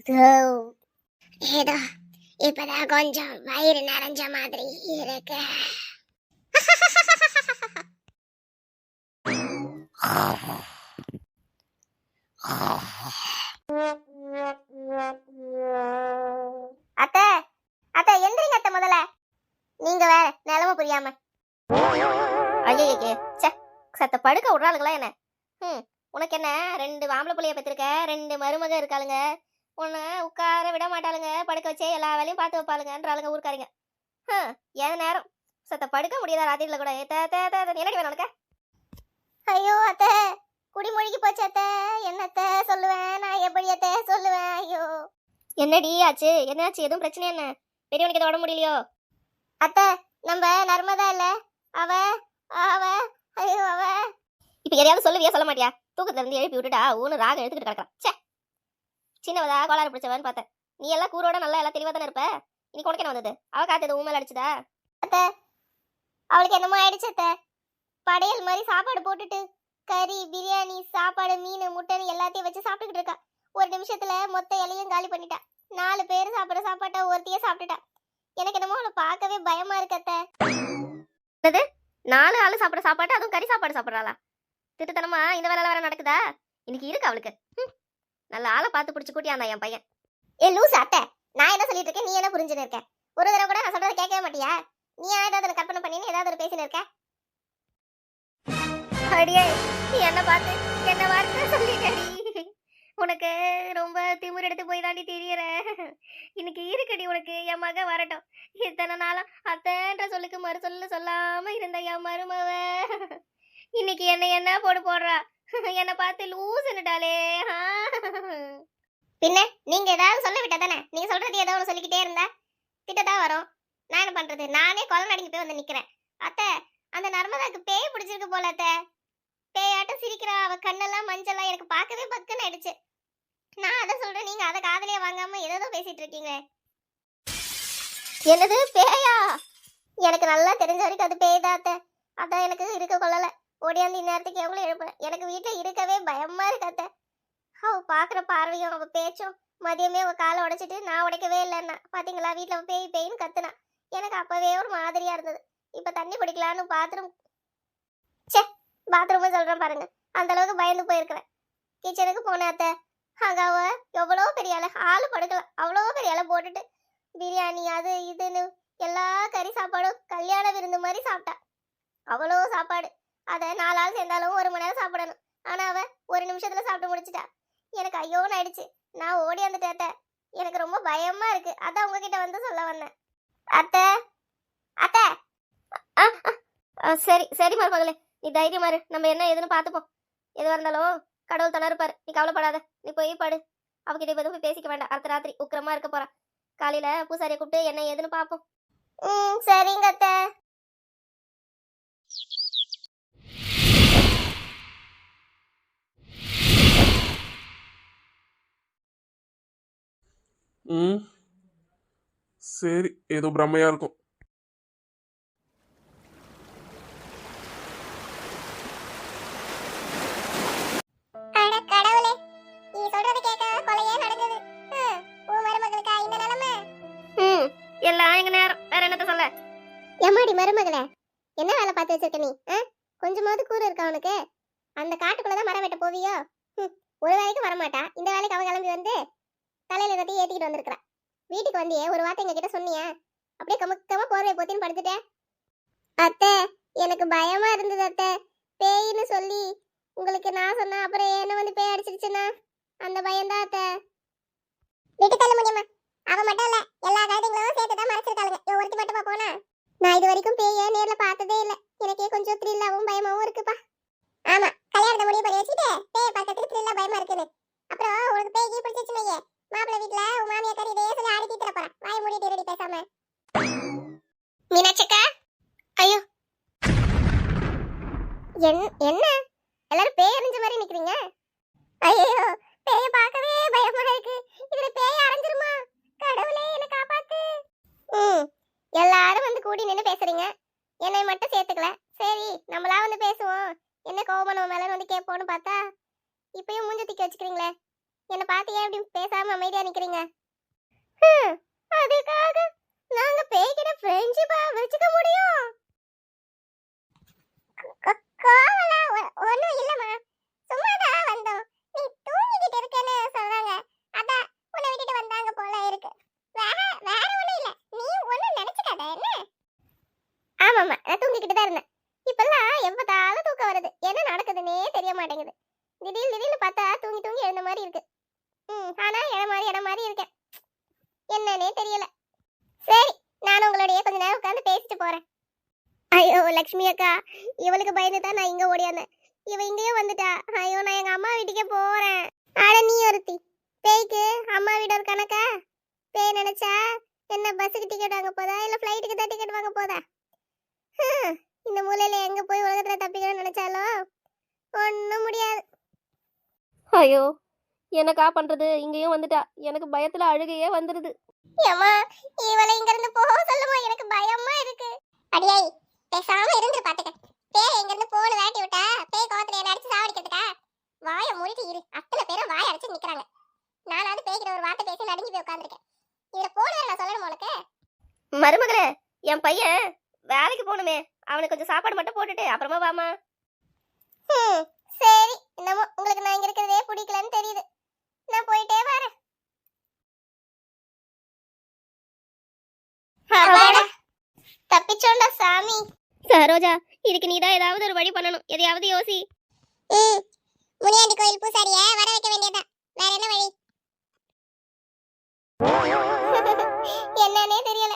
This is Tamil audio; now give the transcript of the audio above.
ஏதோ இப்பதான் கொஞ்சம் வயிறு நிறைஞ்ச மாதிரி இருக்கு. அத்தை அத்தை எந்திரிங்க அத்தை, முதல்ல நீங்க வேற நிலம புரியாம. ஐயே சத்த படுக்க விடுறாளுங்களா என்ன? உனக்கு என்ன, 2 ஆம்பளை பிள்ளைய பெற்றிருக்க, 2 மருமக இருக்காளுங்க, உன்னை உட்கார விட மாட்டாளுங்க, படுக்க வச்சே எல்லா வேலையும் பார்த்து வைப்பாளுங்கன்றாளுங்க ஊருக்காரிங்க. ஏன் நேரம் சத்த படுக்க முடியாதா ராத்திரில கூட? என்னடி வேணும் உனக்கு? ஐயோ அத்தை, குடிமொழிக்கு போச்சு அத்தை, என்னத்த சொல்லுவேன் நான், எப்படி அத்தை சொல்லுவேன்? ஐயோ என்னடி ஆச்சு? என்னாச்சு? எதுவும் பிரச்சனை என்ன? பெரியவனுக்கு எதுவும் உடம்பு முடியலையோ? அத்தை நம்ம நர்மதா இல்ல, அவ அவ ஐயோ அவ. இப்ப எதையாவது சொல்லுவியா சொல்ல மாட்டியா? தூக்கத்துல இருந்து எழுப்பி விட்டுட்டா ஊனு ராகம் எடுத்துக்கிட்டு கிடக்குறான். சே, சின்னவதா கோளாறு பிடிச்சவன்னு பார்த்தேன். நீ எல்லாம் கூரோட நல்லா எல்லாம் தெளிவா தானே இருப்ப. இன்னைக்கு உனக்கு என்ன வந்தது? அவ காத்து ஊமேல அடிச்சுதா? அத்தை அவளுக்கு என்னமோ ஆயிடுச்சு அத்தை. படையல் மாதிரி சாப்பாடு போட்டுட்டு கறி பிரியாணி சாப்பாடு மீன் முட்டைன்னு எல்லாத்தையும் வச்சு சாப்பிட்டுக்கிட்டு இருக்கா. ஒரு நிமிஷத்துல மொத்த இலையும் காலி பண்ணிட்டா. 4 பேர் சாப்பிட்ற சாப்பாட்டை ஒருத்தையே சாப்பிட்டுட்டா. எனக்கு என்னமோ அவளை பார்க்கவே பயமா இருக்கு அத்தை. 4 ஆளு சாப்பிட்ற சாப்பாட்டு, அதுவும் கறி சாப்பாடு சாப்பிட்றாளா? திட்டுத்தனமா இந்த வேலை வேற நடக்குதா? இன்னைக்கு இருக்கு அவளுக்கு. நல்ல ஆளை பார்த்து பிடிச்சி கூட்டியாந்தா என் பையன். ஏ லூஸ் அத்தை, நான் என்ன சொல்லிட்டு இருக்கேன், நீ என்ன புரிஞ்சுன்னு இருக்க? ஒரு தடவை கூட நான் சொல்றதை கேட்கவே மாட்டியா? நீ ஏதாவது கற்பனை பண்ணின்னு ஏதாவது ஒரு பேசின்னு இருக்க? அடியே நீ என்ன பார்த்து என்ன வார்த்தை சொல்லிட்டடி? உனக்கு ரொம்ப திமிர் எடுத்து போய் தாண்டி தெரியற. இன்னைக்கு இருக்கடி உனக்கு. என் மக வரட்டும். இத்தனை நாளா அத்தன்ற சொல்லுக்கு மறு சொல்லு சொல்லாம இருந்த என் மருமவ இன்னைக்கு என்ன போடு போடுறா. என்ன பார்த்து லூசுன்னுட்டாலே. பின்ன நீங்க ஏதாவது சொல்ல விட்டா தானே? நீங்க சொல்றது ஏதோ ஒன்று சொல்லிக்கிட்டே இருந்தா திட்டதான் வரும். நான் என்ன பண்றது? நானே கொலை நடிக்க போய் வந்து நிக்கிறேன். அத்தை அந்த நர்மதாக்கு பேய் பிடிச்சிருக்கு போல அத்தை. பேயாட்டம் சிரிக்கிறா, அவ கண்ணெல்லாம் மஞ்சள்லாம் எனக்கு பார்க்கவே பக்குன்னு ஆயிடுச்சு. நான் அதை சொல்றேன், நீங்க அதை காதலியே வாங்காம ஏதோ பேசிட்டு இருக்கீங்க. என்னது பேயா? எனக்கு நல்லா தெரிஞ்ச வரைக்கும் அது பேய் தான் அத்தை. அதான் எனக்கு இருக்க கொள்ளல. ஓடியாந்து இந்நேரத்துக்கு எவ்வளவு எழுப்புறேன். எனக்கு வீட்டுல இருக்கவே பயமா இருக்கு அத்தை. அவ பாக்குற பார்வையும் அவ பேச்சும். மதியமே அவ காலை உடைச்சிட்டு நான் உடைக்கவே இல்லைன்னா பாத்தீங்களா, வீட்டுல அவ பேய் பேயின்னு கத்துனா. எனக்கு அப்பவே ஒரு மாதிரியா இருந்தது. இப்ப தண்ணி குடிக்கலான்னு பாத்ரூம் சொல்றேன் பாருங்க, அந்த அளவுக்கு பயந்து போயிருக்கிறேன். கிச்சனுக்கு போனேன் அத்தை. அங்க அவ எவ்வளோ பெரிய இலை, ஆளு படுக்கலாம் அவ்வளோ பெரிய இலை போட்டுட்டு பிரியாணி அது இதுன்னு எல்லா கறி சாப்பாடும் கல்யாண விருந்து மாதிரி சாப்பிட்டா. அவ்வளோ சாப்பாடு. அதை 4 ஆள் சேர்ந்தாலும் 1 மணி நேரம் சாப்பிடணும். ஆனா அவ 1 நிமிஷத்துல சாப்பிட்டு முடிச்சிட்டா. எனக்கு ஐயோன்னு ஆயிடுச்சு. நான் ஓடி வந்துட்டேன் அத்தை. எனக்கு ரொம்ப பயமா இருக்கு. அதான் உங்ககிட்ட வந்து சொல்ல வந்தேன் அத்தை. அத்தை சரி சரி மருமகளே, நீ தைரியமா இரு. நம்ம என்ன ஏதுன்னு பார்த்துப்போம். எதுவாக இருந்தாலும் கடவுள் தானே இருப்பாரு. நீ கவலைப்படாத. நீ போய் படு. அவகிட்ட எதுவும் போய் பேசிக்க வேண்டாம். அடுத்த ராத்திரி உக்கிரமா இருக்க போறான். காலையில பூசாரியை கூப்பிட்டு என்ன ஏதுன்னு பார்ப்போம். சரிங்க அத்தை. சரி, ஏதோ பிரம்மையா இருக்கும். எம்மாடி மருமகளே, என்ன வேலை பார்த்து வச்சிருக்க நீ? கொஞ்சமாவது கூறு இருக்கா உனக்கு? அந்த காட்டுக்குள்ளதான் மரம் வெட்ட போவியோ? ஒரு வேலைக்கு வரமாட்டா. இந்த வேலைக்கு அவ கிளம்பி வந்து தலையில எல்லாத்தையும் ஏத்திக்கிட்டு வந்திருக்கிறா. வீட்டுக்கு வந்தியே ஒரு வார்த்தை எங்க கிட்ட சொன்னியா? அப்படியே கமுக்கமா போர்வை போத்தின்னு படுத்துட்டேன். அத்தை எனக்கு பயமா இருந்தது அத்தை. பேயின்னு சொல்லி உங்களுக்கு நான் சொன்னேன், அப்புறம் என்ன வந்து பேய் அடிச்சிருச்சுன்னா அந்த பயம்தான் அத்தை. வீட்டு தள்ள முடியுமா? அவ மட்டும் இல்ல, எல்லா கழுதைங்களும் சேர்த்துதான் மறைச்சிருக்காளுங்க. ஒருத்தி மட்டுமா போனா? நான் இது வரைக்கும் பேய நேர்ல பார்த்ததே இல்ல. எனக்கே கொஞ்சம் த்ரில்லாவும் பயமாவும் இருக்குப்பா. ஆமா, கல்யாணத்தை முடிவு பண்ணி வச்சுட்டு பேய பார்க்கறதுக்கு த்ரில்லா பயமா இருக்குது. அப்புறம் உனக்கு பேய் கீ பிடிச்சிச்சுனே, மாப்பிள்ளை வீட்டுல உன் மாமியார் இதே சொல்லி ஆடி தீத்துற போறா. வாய மூடிட்டு ரெடி பேசாம. மீனாட்சிக்கா, ஐயோ என்ன எல்லாரும் பேய் அறிஞ்ச மாதிரி நிக்கிறீங்க? ஐயோ பேய பார்க்கவே பயமா இருக்கு. இதுல பேய் அரைஞ்சிருமா? கடவுளே என்ன காப்பாத்து. எல்லாரும் வந்து கூடி நின்று பேசுறீங்க, என்னை மட்டும் சேர்த்துக்கல. சரி நம்மளா வந்து பேசுவோம், என்ன கோபம் நம்ம மேல வந்து கேட்போன்னு பார்த்தா இப்பயும் மூஞ்ச தூக்கி வச்சுக்கிறீங்களே. என்ன பார்த்து ஏன் இப்படி பேசாம அமைதியா நிக்கிறீங்க? அதுக்காக நாங்க பேய்கிட்ட ஃப்ரெண்ட்ஷிப்பா வச்சுக்க முடியும்? கோவலா ஒண்ணும் இல்லம்மா, சும்மாதான் வந்தோம். நீ தூங்கிக்கிட்டு இருக்கேன்னு சொன்னாங்க, அதான் உன்னை விட்டுட்டு வந்தாங்க போல இருக்கு. வேற வேற ஒண்ணும் இல்ல, நீ ஒண்ணும் நினைச்சுக்காத என்ன. ஆமாம்மா, நான் தூங்கிக்கிட்டு தான் இருந்தேன். இப்பெல்லாம் எப்பதாலும் தூக்கம் வருது, என்ன நடக்குதுன்னே தெரிய மாட்டேங்குது. திடீர்னு பார்த்தா தூங்கி தூங்கி எழுந்த மாதிரி இருக்கு. ஆனா இடம் மாதிரி இருக்கேன், என்னன்னே தெரியல. சரி, நான் உங்களோடய கொஞ்ச நேரம் உட்காந்து பேசிட்டு போறேன். ஐயோ லக்ஷ்மி அக்கா, இவளுக்கு பயந்து தான் நான் இங்க ஓடியாந்தேன். இவ இங்கேயே வந்துட்டா. ஐயோ, நான் எங்க அம்மா வீட்டுக்கே போறேன். அட நீ ஒருத்தி, பேய்க்கு அம்மா வீடு ஒரு கணக்கா? பேய் நினைச்சா என்ன பஸ்ஸுக்கு டிக்கெட் வாங்க போதா இல்ல ஃப்ளைட்டுக்கு தான் டிக்கெட் வாங்க போதா? இந்த மூலையில எங்க போய் உலகத்துல தப்பிக்கணும்னு நினைச்சாலும் ஒன்றும் முடியாது. ஐயோ, என்னக்கா பண்றது? இங்கேயும் வந்துட்டா. எனக்கு பயத்துல அழுகையே வந்துருது. ஏமா, இவளை இங்க இருந்து போக சொல்லுமா, எனக்கு பயமா இருக்கு. அடியாய், பேசாம இருந்து பாத்துக்க. பேய் இங்க இருந்து போன விரட்டி விட்டா பேய் கோவத்துல என்ன அடிச்சு சாவடிக்கிறதுக்கா? வாயை மூடிட்டு இரு. அத்தனை பேரும் வாயை அடிச்சு நிக்கிறாங்க. நானாவது பேய்கிற ஒரு வார்த்தை பேசி நடுங்கி போய் உட்காந்துருக்கேன். இதுல போன நான் சொல்லணும் உனக்கு? மருமகளே, என் பையன் வேலைக்கு போகணுமே, அவனுக்கு கொஞ்சம் சாப்பாடு மட்டும் போட்டுட்டு அப்புறமா வாமா. சரி, என்னமோ உங்களுக்கு நான் இங்க இருக்கிறதே பிடிக்கலன்னு தெரியுது. நான் போயிட்டே வரேன். தப்பிச்சோண்டா சாமி. சரோஜா, இதுக்கு நீதான் ஏதாவது ஒரு வழி பண்ணணும். எதையாவது யோசி. முனியாண்டி கோயில் பூசாரிய வர வைக்க வேண்டியதான், வேற என்ன வழி? என்னன்னே தெரியல.